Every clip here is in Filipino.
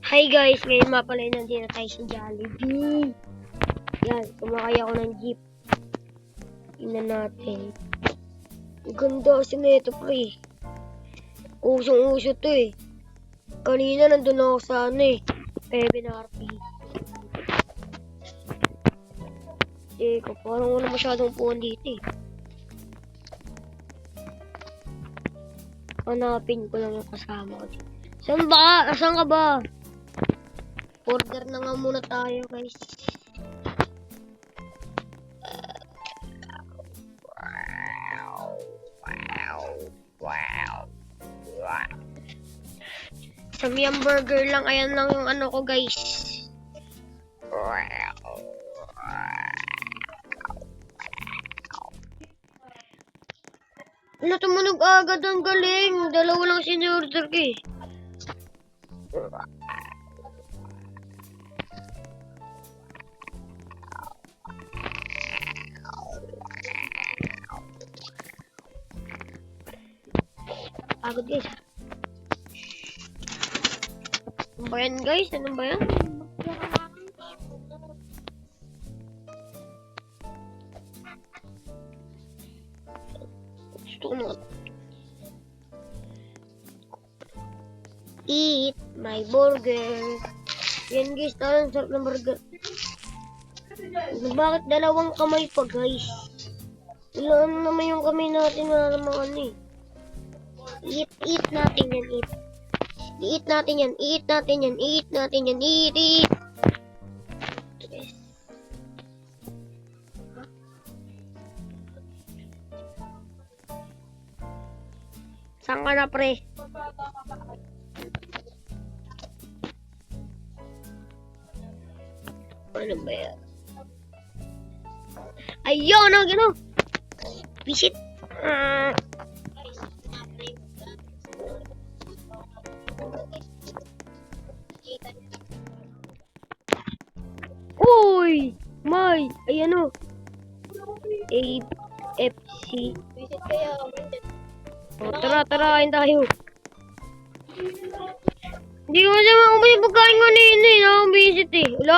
Hi guys, ngayon mapalay nandito tayo sa Jollibee. Yan, kumakaya ako ng jeep. Tingnan natin. Ang ganda kasi nito pre. Usong-uso to eh. Kanina nandun ako sa Kevin RP. Ko, parang wala masyadong puwan dito eh. Hanapin ko lang yung kasama ko dito. Saan ba? Asan ka ba? Order na nga muna tayo guys. Samyang burger lang. Ayan lang yung ano ko guys. Ano, tumunog agad, ang galing. Dalawa lang sinorder ko eh. Pagod guys. Ano ba yan guys? Ano ba yan? Gusto ko na. Eat my burger. Yan guys, ang sarap ng burger. Bakit dalawang kamay pa guys? Ilan naman yung kamay natin na naman eh. Eat natin yan, eat. I-eat natin yan, i-eat natin yan, i-eat natin yan, eat. Yes. Saan ka na pre? Ano ba yan? Ayun, ano? Visit. Uy! May! Ayan o. AFC. Visit kaya. O, tara, kain tayo. Hindi ko siya makapag yung pagkain kanina eh. Nakabisit eh. Wala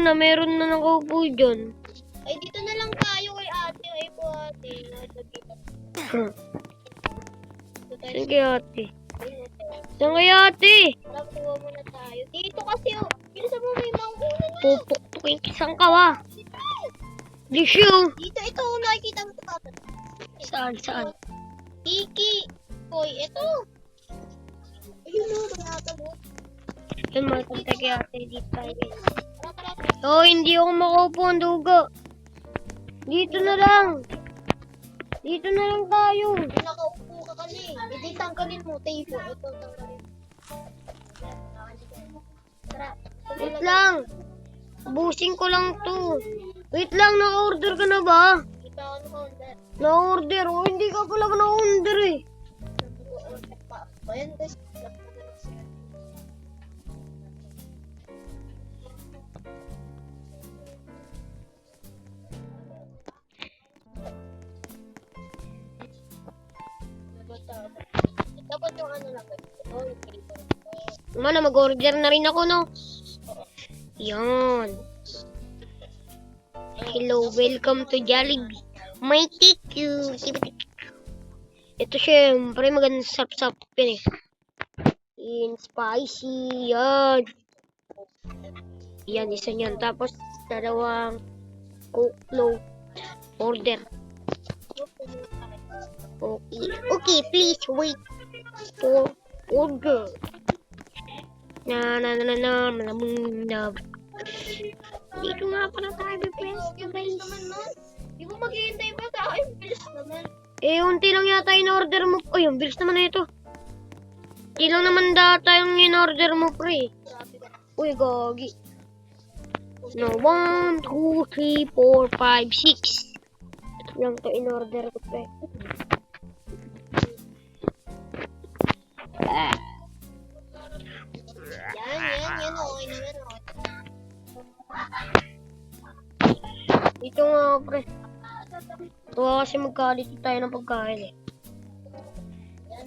na. Meron na nakaupo dyan. Ay, dito na lang tayo kay ate. Ay po ate. Saan kaya ate? Saan kaya ate? Tuwa muna tayo. Dito kasi oh. Bilisan mo may mangkunan na. Pupuktukin kisang ka ba? Di siya. Dito, ito. Nakikita mo ito. Saan? Tiki. Hoy, ito. Ayun o. Banata mo. Doon magpunta kay ate dito tayo. Tara. Oh, hindi ako makaupo ang dugo. Dito na lang tayo. Nakaupo ka kasi. Hindi tanggalin mo. Table. Ito tanggalin. Tara. Wait lang. Busing ko lang to. Wait lang, naka-order ka na ba? Kita ko ng order. Na-order? Oh, hindi ka pala na-order eh. Ayan guys. Dapat yung ano lang guys. Ito yung paper. Mana, mag-order na rin ako, no? Yan. Hello, welcome to Jollibee. May TQ. Ito syempre, magandang sap-sap yan eh. In spicy, yan. Yan, isa niyan. Tapos, dalawang Coke Flow. Order. Okay, please wait for order. Dito nga pala tayo, friends. Bilis naman nun. Di ba maghihintay pa tayo? Bilis naman. Unti lang yata in order mo. Ay, ang bilis naman na ito. Unti lang naman data yung in order mo, pre. Uy, gagi. No, 1, 2, 3, 4, 5, 6. Ito lang to in order ko, pre. Yan. Okay naman. Dito nga, pre. Tuwa kasi magkalito tayo ng pagkain eh.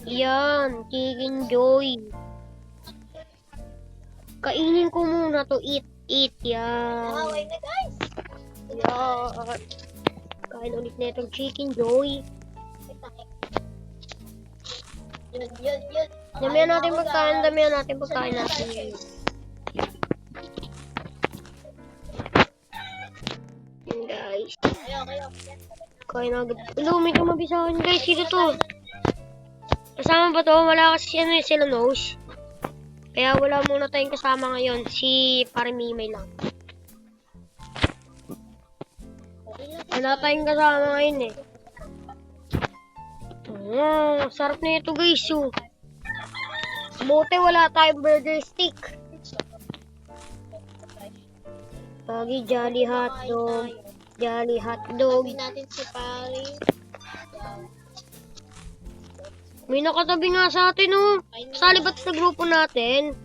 Yan, Chicken Joy. Kainin ko muna to. Eat. Yan. Okay na guys. Yan. Kain ulit na itong chicken joy. Yun. Damihan natin pagkain natin. Yan guys. Kayo. Kain agad. Hello, may tumabi sa akin guys. Sino to? Kasama ba to? Wala kasi sila nose. Kaya wala muna tayong kasama ngayon. Si Parimimay lang. Wala tayong kasama ngayon eh. Sarap na ito guys. Buti wala tayong burger stick. Lagi Jolly Hotdog. Sabi natin si Pari. May nakatabi nga sa atin Sali ba't sa grupo natin?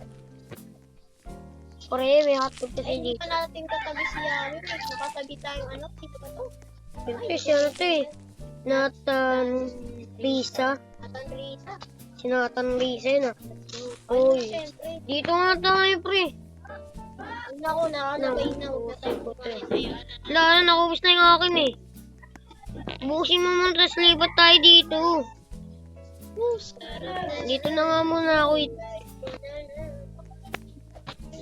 Pre, may hotdog kasi Hindi dito. pa natin katabi si Yami. Nakatabi tayong ano. Sino ba to? Siyempre, siya na to eh. Nathan Risa. Atan Rita. Si Nathan Risa yun Uy. Siyempre. Dito nga tayo pre. Naku na. Huwag na tayo pupunta sa'yo. Wala na, nakubos na yung akin eh. Bukusin mo muna, tapos lipat tayo dito. Dito na nga muna ako.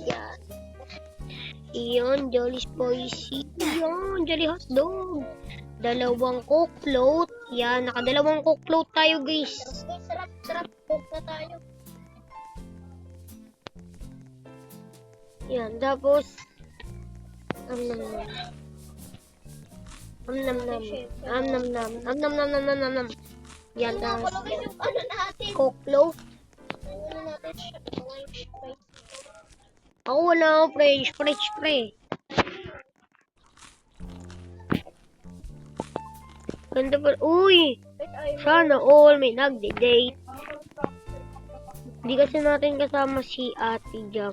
Yan. Iyon, Jolly Spicy. Yan, Jolly Hotdog. 2 Coke float. Yan, naka2 Coke float tayo guys. Sarap. Cook na tayo. Yan, tapos Am nam. Yan, tapos Nakulagay yung ano natin. Coke float. Ano natin siya. Ako wala akong French fries pre. Ganda pa. Uy! Sana all may nagde-date. Hindi kasi natin kasama si Ate Jam.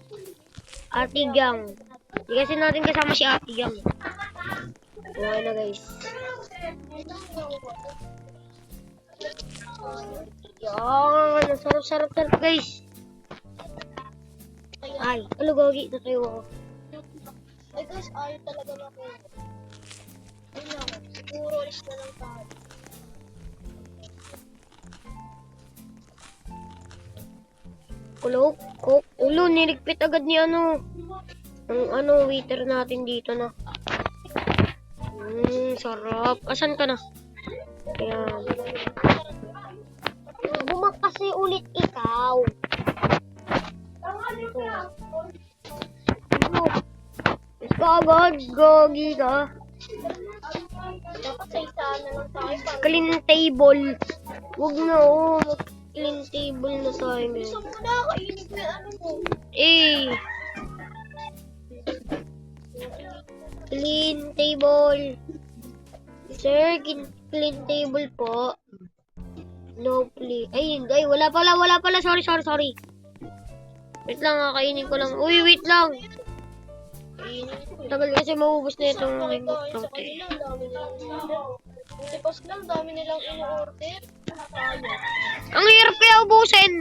Hindi kasi natin kasama si Ate Jam. Okay na guys. Yan! Ang sarap guys. Ay, gogi. Natayo ako. Ay guys, ayaw talaga makuha. Ayun lang. Siguro alis na lang tayo. Coke. Ulo, niligpit agad ni ang waiter natin dito na. Sarap. Asan ka na? Ayan. Bumak kasi ulit ikaw. Let's go agad. Gogi ka. Dapat sa isa na lang tayo. Clean table. Huwag na clean table na tayo ngayon. Gusto mo na, kainin ko yung ano mo. Clean table. Sir, clean table po. No play. Ay, wala pala. Sorry. Wait lang, kainin ko lang. Uy, wait lang. Tagal kasi maubos na itong aking cookload eh. Tapos lang, dami nilang in-order. Ang hirap kaya ubusin.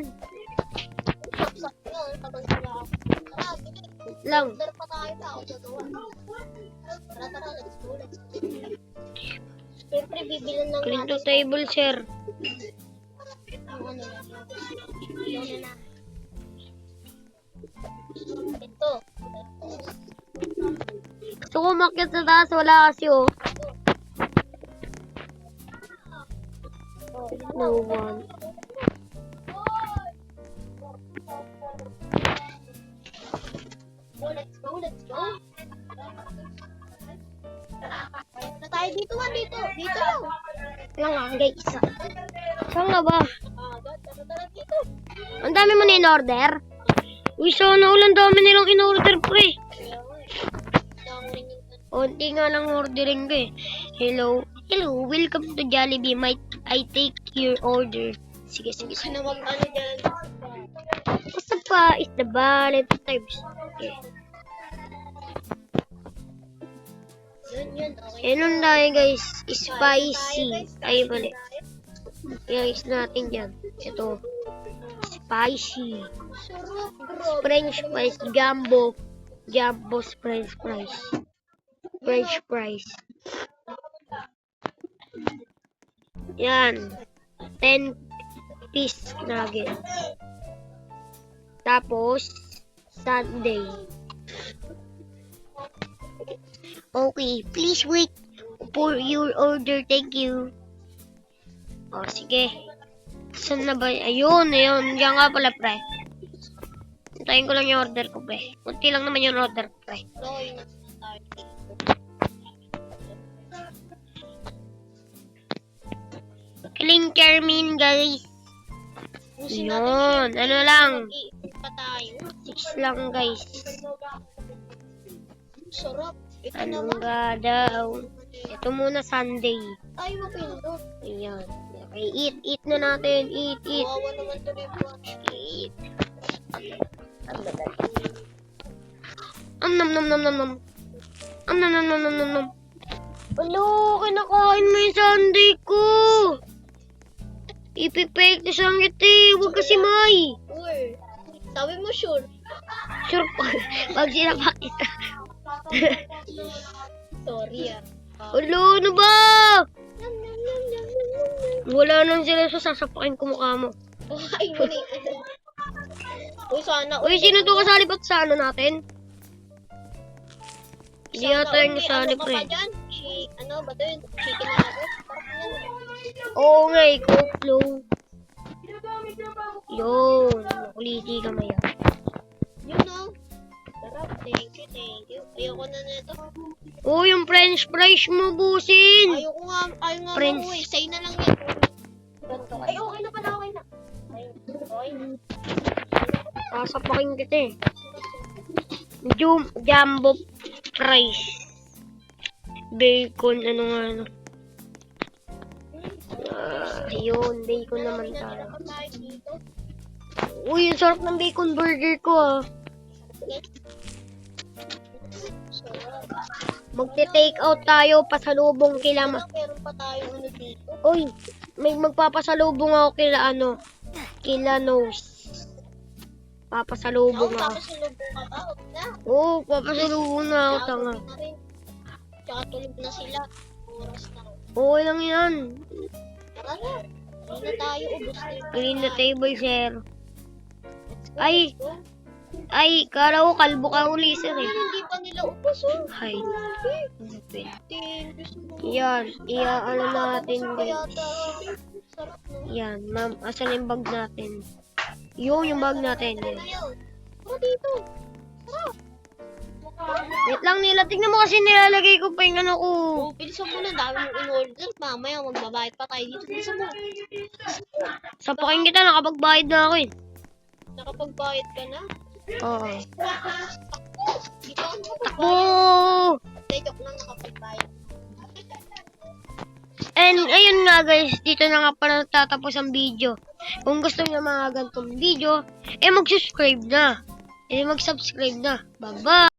Lang. Order pa tayo sa ako gagawa. Tara, let's go. Siyempre, bibilan lang Clean to natin. table, sir. Ang ano lang. Yan na. Ito. Gusto ko umakyat sa taas, wala kasi No one. Let's go. Na tayo dito. Dito lang. Lang nga, guys. Saan nga ba? Tara dito. Ang dami mo na in-order? Uy, sana ulang dami nilang in-order, pre. Unti nga lang ordering ko eh. Hello, welcome to Jollibee. I take your order. Sige. Ano mag-ano dyan? Basta pa is the ballet times. Okay. Yun. Okay. Yan tayo guys. Spicy. Ay, mali. I-ice natin dyan. Ito. Spicy. Sarap, grabe. French fries, jumbo. Jumbo's French fries. French fries. Yan. 10-piece nuggets. Tapos, sundae. Okay, please wait for your order. Thank you. O, sige. Saan na ba? Ayun. Diyan nga pala, pre. Hintayin ko lang yung order ko, pre. Kunti lang naman yung order ko, pre. Drawing na tayo dito. Kiling Charmin, guys. Pusin Yun, natin ano lang. Mag-iipit pa tayo. 6 lang, guys. Sarap. Ito Anong naman. ga daw? Ito muna, Sunday. Ay, mapindot. Ayan. Okay, eat na natin. Eat. Kawawa naman to ni Bunch. Eat. Nom. Nom. Alo, kinakain mo yung Sunday ko. Ipipake na sangit eh. Huwag kasi may. Uy. Sabi mo sure. Sure po. Pag sinapak kita. Sorry ah. Alo, ano ba? Yum, yum, yum, yum, yum, yum. Wala nang sila sa sasapakin ko mukha mo. Oh, ay, muli. Uy, sana. Uy, sino to kasali ba't sa ano natin? Hindi yata yung kasali, pre. Ano ba ito yun? Chicken nugget? Parang yan. Oo nga, Coke-Flow. Yun, makuliti ka maya. Yun o. Sarap. Thank you. Ayoko na nito. Oh, yung french fries mo, busin. Ayaw nga Prince. mo eh. Say na lang yan. Ay, okay na pala. Okay na. Okay. Sasapakin kita eh. Jumbo fries. Bacon, ano. Ayun, bacon naman tayo. Uy, yung sarap ng bacon burger ko ah. Magte-take out tayo, pasalubong kila Meron pa tayong ano dito. Uy, may magpapasalubong ako kila Nose. Papasalubong ako. Tapos sinubong ka ba? Huwag na. Oo, papasalubong na ako, tanga. Na rin. Tsaka tulog na sila. Oras na. Okay lang yan. Tara na. Hindi na tayo. Ubus na yung Clean the table, sir. Let's go, Ay. let's go. Ay, kala ko kalbo ka uli, sir eh. Hindi pa nila ubus oh. Hay. Thank you so much. Yan, ano natin, guys. Yata. Sarap no. Yan, ma'am, asan yung bag natin? Yung bag natin. Yan. Ayun. Tara dito. Sarap. Wait lang nila, tignan mo kasi nilalagay ko pa yung ano ko. Oh, bilisan mo na. Dami mong in-order. Mamaya magbabayad pa tayo dito. Bilisan mo. Sapakin kita, nakapagbayad na ako eh. Nakapagbayad ka na. Oo. Dito ako Takbo! Hindi, joke lang nakapagbayad. And ayun nga guys, dito na nga pala nagtatapos ang video. Kung gusto niyo mga ganitong video, mag-subscribe na. Mag-subscribe na. Bye-bye!